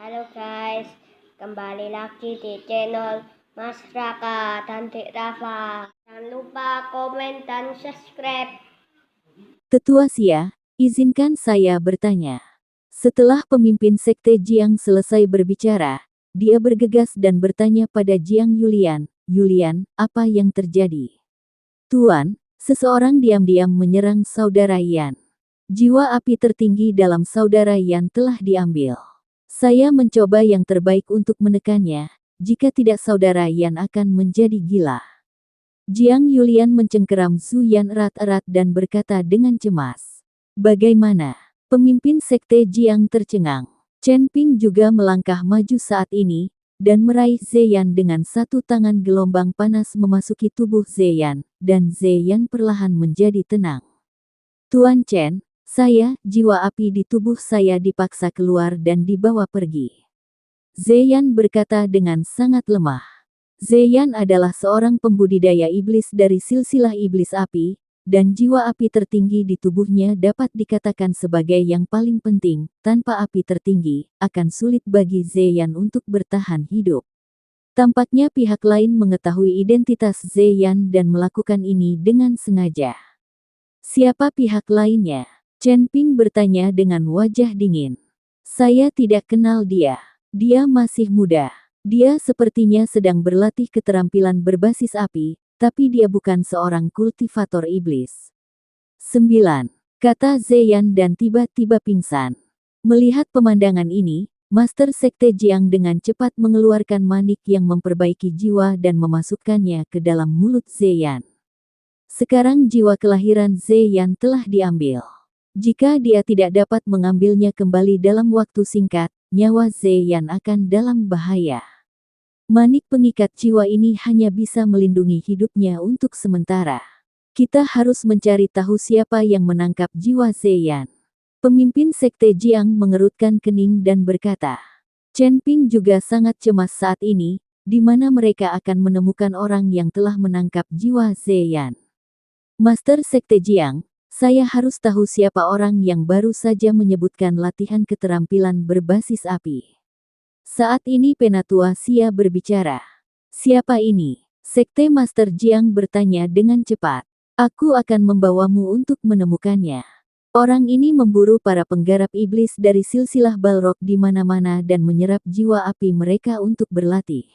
Halo guys, kembali lagi di channel Mas Raka dan Dek Rafa. Jangan lupa komen dan subscribe. Tetua Xia, izinkan saya bertanya. Setelah pemimpin sekte Jiang selesai berbicara, dia bergegas dan bertanya pada Jiang Yulian, "Yulian, apa yang terjadi?" "Tuan, seseorang diam-diam menyerang saudara Yan. Jiwa api tertinggi dalam saudara Yan telah diambil. Saya mencoba yang terbaik untuk menekannya, jika tidak saudara Yan akan menjadi gila." Jiang Yulian mencengkeram Zhu Yan erat-erat dan berkata dengan cemas. "Bagaimana?" Pemimpin sekte Jiang tercengang. Chen Ping juga melangkah maju saat ini, dan meraih Zeyan dengan satu tangan. Gelombang panas memasuki tubuh Zeyan, dan Zeyan perlahan menjadi tenang. "Tuan Chen, jiwa api di tubuh saya dipaksa keluar dan dibawa pergi." Zeyan berkata dengan sangat lemah. Zeyan adalah seorang pembudidaya iblis dari silsilah iblis api, dan jiwa api tertinggi di tubuhnya dapat dikatakan sebagai yang paling penting. Tanpa api tertinggi, akan sulit bagi Zeyan untuk bertahan hidup. Tampaknya pihak lain mengetahui identitas Zeyan dan melakukan ini dengan sengaja. "Siapa pihak lainnya?" Chen Ping bertanya dengan wajah dingin. "Saya tidak kenal dia. Dia masih muda. Dia sepertinya sedang berlatih keterampilan berbasis api, tapi dia bukan seorang kultivator iblis." 9. Kata Zeyan dan tiba-tiba pingsan. Melihat pemandangan ini, Master Sekte Jiang dengan cepat mengeluarkan manik yang memperbaiki jiwa dan memasukkannya ke dalam mulut Zeyan. Sekarang jiwa kelahiran Zeyan telah diambil. Jika dia tidak dapat mengambilnya kembali dalam waktu singkat, nyawa Zeyan akan dalam bahaya. Manik pengikat jiwa ini hanya bisa melindungi hidupnya untuk sementara. Kita harus mencari tahu siapa yang menangkap jiwa Zeyan. Pemimpin sekte Jiang mengerutkan kening dan berkata. Chen Ping juga sangat cemas saat ini, di mana mereka akan menemukan orang yang telah menangkap jiwa Zeyan. "Master Sekte Jiang, saya harus tahu siapa orang yang baru saja menyebutkan latihan keterampilan berbasis api." Saat ini Penatua Xia berbicara. "Siapa ini?" Sekte Master Jiang bertanya dengan cepat. "Aku akan membawamu untuk menemukannya. Orang ini memburu para penggarap iblis dari silsilah Balrog di mana-mana dan menyerap jiwa api mereka untuk berlatih.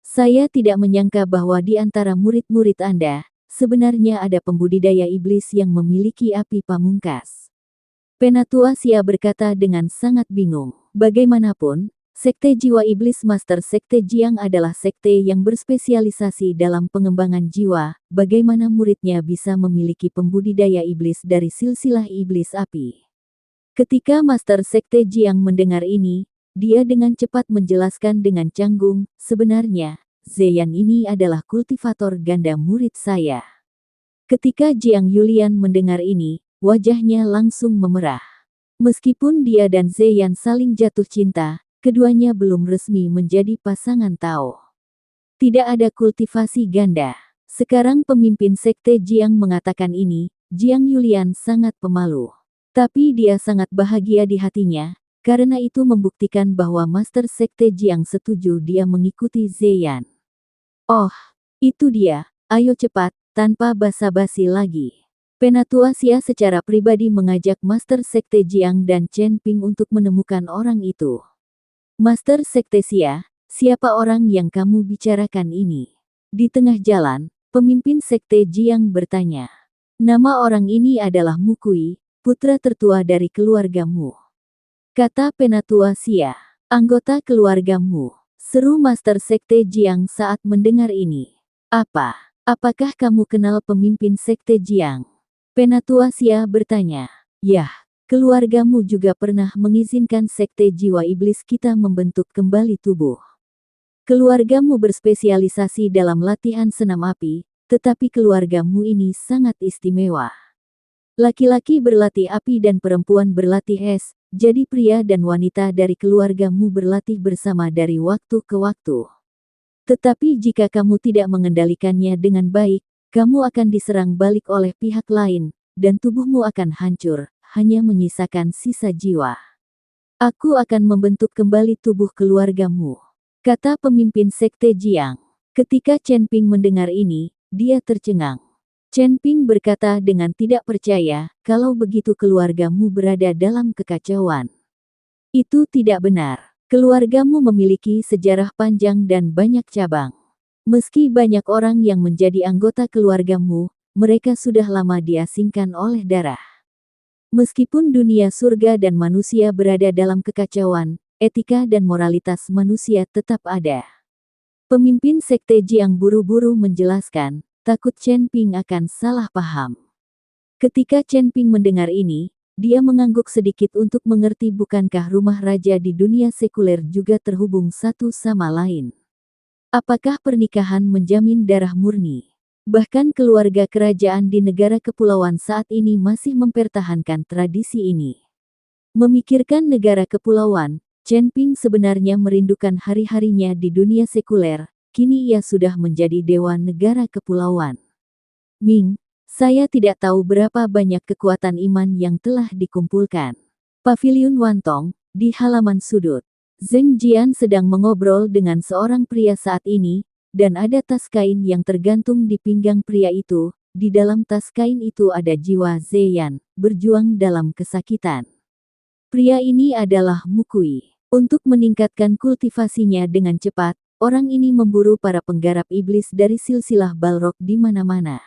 Saya tidak menyangka bahwa di antara murid-murid Anda, sebenarnya ada pembudidaya iblis yang memiliki api pamungkas." Penatua Xia berkata dengan sangat bingung. Bagaimanapun, Sekte Jiwa Iblis Master Sekte Jiang adalah sekte yang berspesialisasi dalam pengembangan jiwa. Bagaimana muridnya bisa memiliki pembudidaya iblis dari silsilah iblis api? Ketika Master Sekte Jiang mendengar ini, dia dengan cepat menjelaskan dengan canggung, "Sebenarnya, Zeyan ini adalah kultivator ganda murid saya." Ketika Jiang Yulian mendengar ini, wajahnya langsung memerah. Meskipun dia dan Zeyan saling jatuh cinta, keduanya belum resmi menjadi pasangan Tao. Tidak ada kultivasi ganda. Sekarang pemimpin sekte Jiang mengatakan ini, Jiang Yulian sangat pemalu. Tapi dia sangat bahagia di hatinya, karena itu membuktikan bahwa Master Sekte Jiang setuju dia mengikuti Zeyan. "Oh, itu dia, ayo cepat, tanpa basa-basi lagi." Penatua Xia secara pribadi mengajak Master Sekte Jiang dan Chen Ping untuk menemukan orang itu. "Master Sekte Xia, siapa orang yang kamu bicarakan ini?" Di tengah jalan, pemimpin Sekte Jiang bertanya. "Nama orang ini adalah Mukui, putra tertua dari keluargamu," kata Penatua Xia. "Anggota keluargamu?" seru Master Sekte Jiang saat mendengar ini. Apakah kamu kenal pemimpin Sekte Jiang?" Penatua Xia bertanya. "Yah. Keluargamu juga pernah mengizinkan sekte jiwa iblis kita membentuk kembali tubuh. Keluargamu berspesialisasi dalam latihan senam api, tetapi keluargamu ini sangat istimewa. Laki-laki berlatih api dan perempuan berlatih es, jadi pria dan wanita dari keluargamu berlatih bersama dari waktu ke waktu. Tetapi jika kamu tidak mengendalikannya dengan baik, kamu akan diserang balik oleh pihak lain, dan tubuhmu akan hancur, hanya menyisakan sisa jiwa. Aku akan membentuk kembali tubuh keluargamu, kata pemimpin sekte Jiang. Ketika Chen Ping mendengar ini, dia tercengang. Chen Ping berkata dengan tidak percaya, kalau begitu keluargamu berada dalam kekacauan. Itu tidak benar. Keluargamu memiliki sejarah panjang dan banyak cabang. Meski banyak orang yang menjadi anggota keluargamu, mereka sudah lama diasingkan oleh darah. Meskipun dunia surga dan manusia berada dalam kekacauan, etika dan moralitas manusia tetap ada. Pemimpin sekte Jiang buru-buru menjelaskan, takut Chen Ping akan salah paham. Ketika Chen Ping mendengar ini, dia mengangguk sedikit untuk mengerti bukankah rumah raja di dunia sekuler juga terhubung satu sama lain. Apakah pernikahan menjamin darah murni? Bahkan keluarga kerajaan di negara kepulauan saat ini masih mempertahankan tradisi ini. Memikirkan negara kepulauan, Chen Ping sebenarnya merindukan hari-harinya di dunia sekuler, kini ia sudah menjadi dewa negara kepulauan. Ming, saya tidak tahu berapa banyak kekuatan iman yang telah dikumpulkan. Paviliun Wantong, di halaman sudut. Zheng Jian sedang mengobrol dengan seorang pria saat ini, dan ada tas kain yang tergantung di pinggang pria itu. Di dalam tas kain itu ada jiwa Zeyan, berjuang dalam kesakitan. Pria ini adalah Mukui. Untuk meningkatkan kultivasinya dengan cepat, orang ini memburu para penggarap iblis dari silsilah Balrog di mana-mana.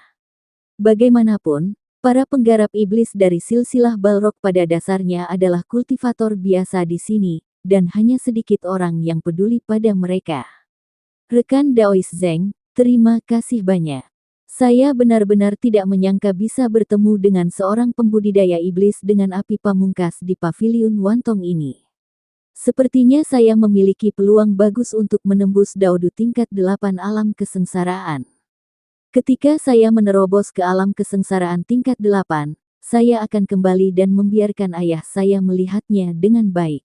Bagaimanapun, para penggarap iblis dari silsilah Balrog pada dasarnya adalah kultivator biasa di sini, dan hanya sedikit orang yang peduli pada mereka. Rekan Daois Zheng, terima kasih banyak. Saya benar-benar tidak menyangka bisa bertemu dengan seorang pembudidaya iblis dengan api pamungkas di Paviliun Wantong ini. Sepertinya saya memiliki peluang bagus untuk menembus daudu tingkat 8 alam kesengsaraan. Ketika saya menerobos ke alam kesengsaraan tingkat 8, saya akan kembali dan membiarkan ayah saya melihatnya dengan baik.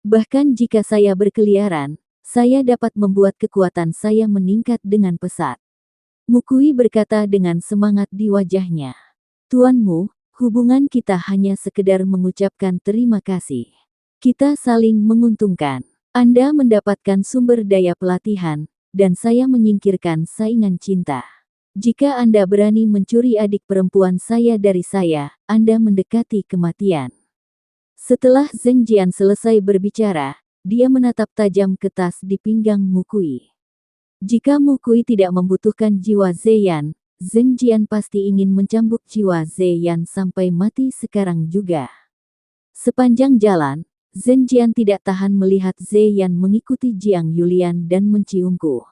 Bahkan jika saya berkeliaran, saya dapat membuat kekuatan saya meningkat dengan pesat. Mukui berkata dengan semangat di wajahnya. Tuanmu, hubungan kita hanya sekedar mengucapkan terima kasih. Kita saling menguntungkan. Anda mendapatkan sumber daya pelatihan, dan saya menyingkirkan saingan cinta. Jika Anda berani mencuri adik perempuan saya dari saya, Anda mendekati kematian. Setelah Zheng Jian selesai berbicara, dia menatap tajam ke tas di pinggang Mukui. Jika Mukui tidak membutuhkan jiwa Zeyan, Zheng Jian pasti ingin mencambuk jiwa Zeyan sampai mati sekarang juga. Sepanjang jalan, Zheng Jian tidak tahan melihat Zeyan mengikuti Jiang Yulian dan menciumku.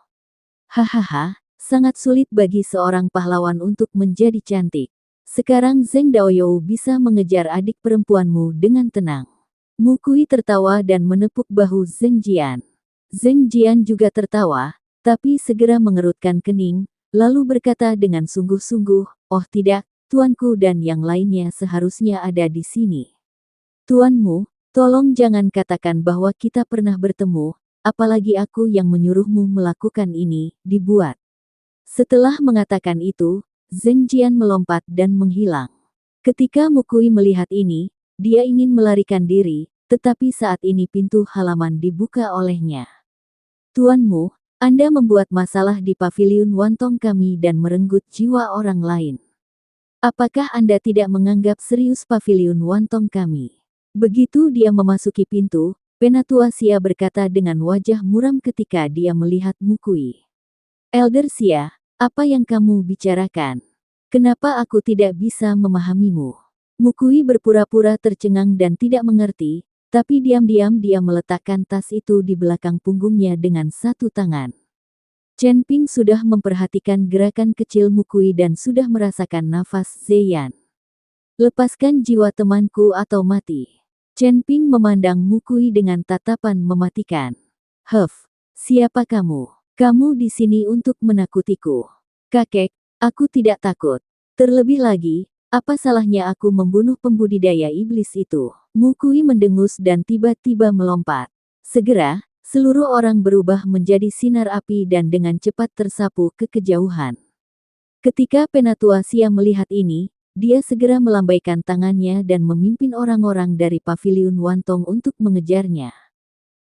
Hahaha, sangat sulit bagi seorang pahlawan untuk menjadi cantik. Sekarang Zheng Daoyou bisa mengejar adik perempuanmu dengan tenang. Mukui tertawa dan menepuk bahu Zheng Jian. Zheng Jian juga tertawa, tapi segera mengerutkan kening, lalu berkata dengan sungguh-sungguh, "Oh tidak, tuanku dan yang lainnya seharusnya ada di sini. Tuanmu, tolong jangan katakan bahwa kita pernah bertemu, apalagi aku yang menyuruhmu melakukan ini," dibuat. Setelah mengatakan itu, Zheng Jian melompat dan menghilang. Ketika Mukui melihat ini, dia ingin melarikan diri, tetapi saat ini pintu halaman dibuka olehnya. Tuanmu, Anda membuat masalah di Paviliun Wantong kami dan merenggut jiwa orang lain. Apakah Anda tidak menganggap serius Paviliun Wantong kami? Begitu dia memasuki pintu, Penatua Xia berkata dengan wajah muram ketika dia melihat Mukui. Elder Xia, apa yang kamu bicarakan? Kenapa aku tidak bisa memahamimu? Mukui berpura-pura tercengang dan tidak mengerti, tapi diam-diam dia meletakkan tas itu di belakang punggungnya dengan satu tangan. Chen Ping sudah memperhatikan gerakan kecil Mukui dan sudah merasakan nafas Zeyan. Lepaskan jiwa temanku atau mati. Chen Ping memandang Mukui dengan tatapan mematikan. Huff, siapa kamu? Kamu di sini untuk menakutiku. Kakek, aku tidak takut. Terlebih lagi, apa salahnya aku membunuh pembudidaya iblis itu? Mukui mendengus dan tiba-tiba melompat. Segera, seluruh orang berubah menjadi sinar api dan dengan cepat tersapu ke kejauhan. Ketika Penatua Xia melihat ini, dia segera melambaikan tangannya dan memimpin orang-orang dari paviliun Wantong untuk mengejarnya.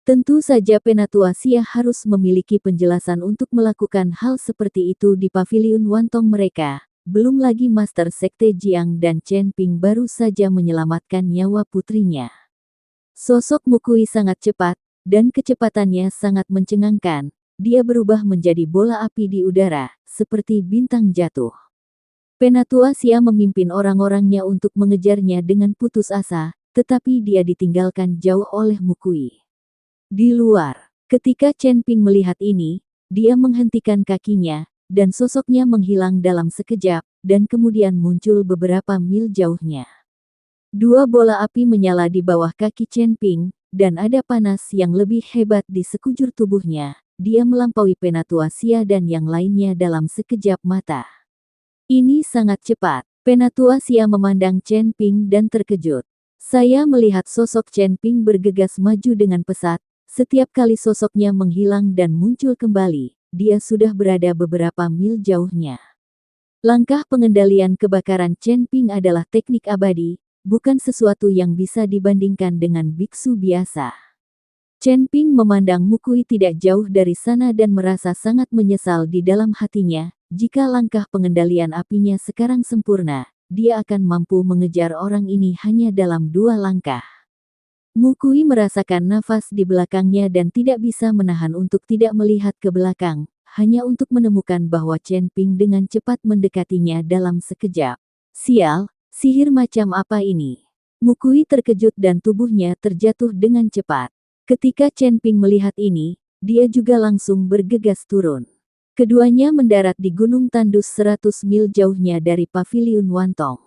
Tentu saja Penatua Xia harus memiliki penjelasan untuk melakukan hal seperti itu di paviliun Wantong mereka. Belum lagi Master Sekte Jiang dan Chen Ping baru saja menyelamatkan nyawa putrinya. Sosok Mukui sangat cepat, dan kecepatannya sangat mencengangkan. Dia berubah menjadi bola api di udara, seperti bintang jatuh. Penatua Xia memimpin orang-orangnya untuk mengejarnya dengan putus asa, tetapi dia ditinggalkan jauh oleh Mukui. Di luar, ketika Chen Ping melihat ini, dia menghentikan kakinya, dan sosoknya menghilang dalam sekejap, dan kemudian muncul beberapa mil jauhnya. Dua bola api menyala di bawah kaki Chen Ping, dan ada panas yang lebih hebat di sekujur tubuhnya. Dia melampaui Penatua Xia dan yang lainnya dalam sekejap mata. Ini sangat cepat. Penatua Xia memandang Chen Ping dan terkejut. Saya melihat sosok Chen Ping bergegas maju dengan pesat. Setiap kali sosoknya menghilang dan muncul kembali, dia sudah berada beberapa mil jauhnya. Langkah pengendalian kebakaran Chen Ping adalah teknik abadi, bukan sesuatu yang bisa dibandingkan dengan biksu biasa. Chen Ping memandang Mukui tidak jauh dari sana dan merasa sangat menyesal di dalam hatinya. Jika langkah pengendalian apinya sekarang sempurna, dia akan mampu mengejar orang ini hanya dalam 2 langkah. Mukui merasakan nafas di belakangnya dan tidak bisa menahan untuk tidak melihat ke belakang, hanya untuk menemukan bahwa Chen Ping dengan cepat mendekatinya dalam sekejap. Sial, sihir macam apa ini? Mukui terkejut dan tubuhnya terjatuh dengan cepat. Ketika Chen Ping melihat ini, dia juga langsung bergegas turun. Keduanya mendarat di Gunung Tandus 100 mil jauhnya dari paviliun Wantong.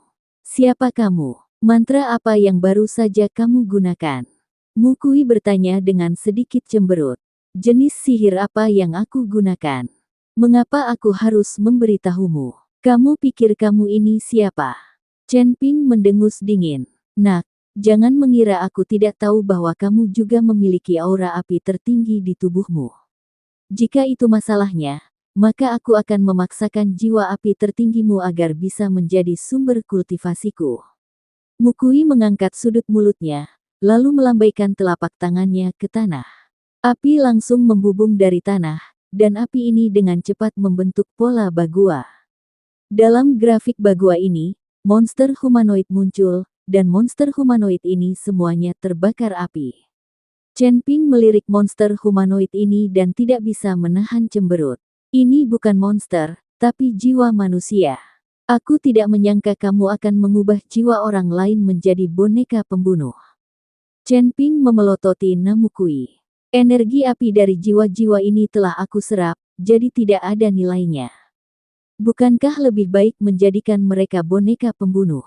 Siapa kamu? Mantra apa yang baru saja kamu gunakan? Mukui bertanya dengan sedikit cemberut. Jenis sihir apa yang aku gunakan? Mengapa aku harus memberitahumu? Kamu pikir kamu ini siapa? Chen Ping mendengus dingin. Nak, jangan mengira aku tidak tahu bahwa kamu juga memiliki aura api tertinggi di tubuhmu. Jika itu masalahnya, maka aku akan memaksakan jiwa api tertinggimu agar bisa menjadi sumber kultivasiku. Mukui mengangkat sudut mulutnya, lalu melambaikan telapak tangannya ke tanah. Api langsung membubung dari tanah, dan api ini dengan cepat membentuk pola bagua. Dalam grafik bagua ini, monster humanoid muncul, dan monster humanoid ini semuanya terbakar api. Chen Ping melirik monster humanoid ini dan tidak bisa menahan cemberut. Ini bukan monster, tapi jiwa manusia. Aku tidak menyangka kamu akan mengubah jiwa orang lain menjadi boneka pembunuh. Chen Ping memelototi Mukui. Energi api dari jiwa-jiwa ini telah aku serap, jadi tidak ada nilainya. Bukankah lebih baik menjadikan mereka boneka pembunuh?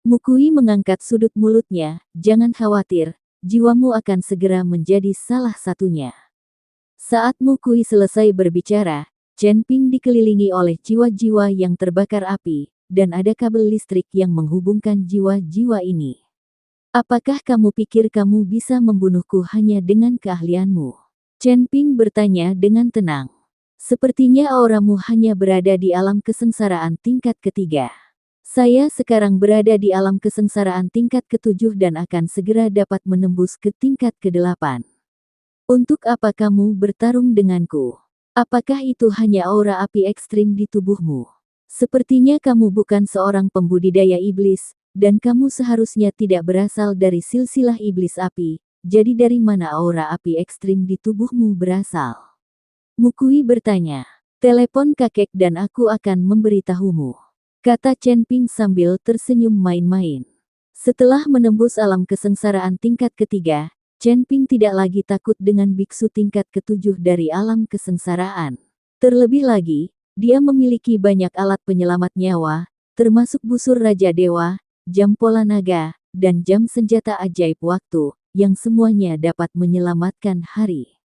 Mukui mengangkat sudut mulutnya, jangan khawatir, jiwamu akan segera menjadi salah satunya. Saat Mukui selesai berbicara, Chen Ping dikelilingi oleh jiwa-jiwa yang terbakar api, dan ada kabel listrik yang menghubungkan jiwa-jiwa ini. Apakah kamu pikir kamu bisa membunuhku hanya dengan keahlianmu? Chen Ping bertanya dengan tenang. Sepertinya auramu hanya berada di alam kesengsaraan tingkat ketiga. Saya sekarang berada di alam kesengsaraan tingkat ketujuh dan akan segera dapat menembus ke tingkat ke-8. Untuk apa kamu bertarung denganku? Apakah itu hanya aura api ekstrim di tubuhmu? Sepertinya kamu bukan seorang pembudidaya iblis, dan kamu seharusnya tidak berasal dari silsilah iblis api, jadi dari mana aura api ekstrim di tubuhmu berasal? Mukui bertanya. Telepon kakek dan aku akan memberitahumu, kata Chen Ping sambil tersenyum main-main. Setelah menembus alam kesengsaraan tingkat ketiga, Chen Ping tidak lagi takut dengan biksu tingkat ke-7 dari alam kesengsaraan. Terlebih lagi, dia memiliki banyak alat penyelamat nyawa, termasuk busur Raja Dewa, jam pola naga, dan jam senjata ajaib waktu, yang semuanya dapat menyelamatkan hari.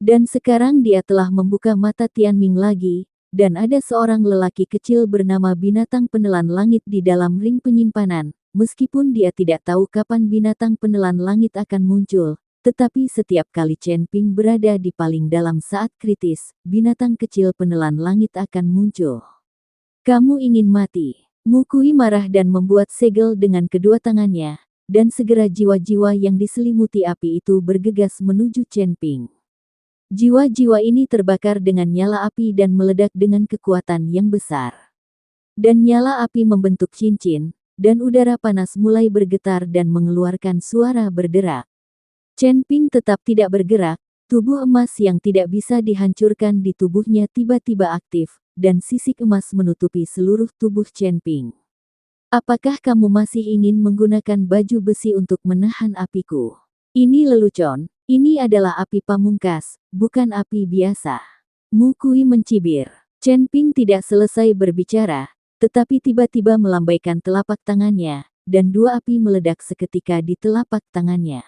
Dan sekarang dia telah membuka mata Tianming lagi, dan ada seorang lelaki kecil bernama binatang penelan langit di dalam ring penyimpanan. Meskipun dia tidak tahu kapan binatang penelan langit akan muncul, tetapi setiap kali Chen Ping berada di paling dalam saat kritis, binatang kecil penelan langit akan muncul. Kamu ingin mati? Mukui marah dan membuat segel dengan kedua tangannya, dan segera jiwa-jiwa yang diselimuti api itu bergegas menuju Chen Ping. Jiwa-jiwa ini terbakar dengan nyala api dan meledak dengan kekuatan yang besar. Dan nyala api membentuk cincin, dan udara panas mulai bergetar dan mengeluarkan suara berderak. Chen Ping tetap tidak bergerak, tubuh emas yang tidak bisa dihancurkan di tubuhnya tiba-tiba aktif, dan sisik emas menutupi seluruh tubuh Chen Ping. Apakah kamu masih ingin menggunakan baju besi untuk menahan apiku? Ini lelucon, ini adalah api pamungkas, bukan api biasa. Mukui mencibir. Chen Ping tidak selesai berbicara, tetapi tiba-tiba melambaikan telapak tangannya, dan dua api meledak seketika di telapak tangannya.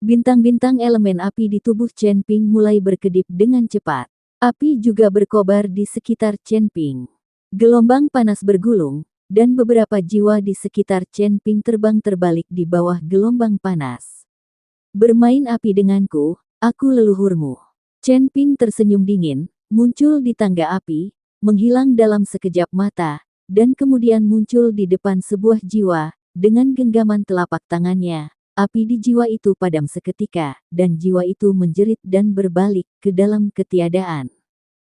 Bintang-bintang elemen api di tubuh Chen Ping mulai berkedip dengan cepat. Api juga berkobar di sekitar Chen Ping. Gelombang panas bergulung, dan beberapa jiwa di sekitar Chen Ping terbang terbalik di bawah gelombang panas. Bermain api denganku, aku leluhurmu. Chen Ping tersenyum dingin, muncul di tangga api, menghilang dalam sekejap mata, dan kemudian muncul di depan sebuah jiwa, dengan genggaman telapak tangannya. Api di jiwa itu padam seketika, dan jiwa itu menjerit dan berbalik ke dalam ketiadaan.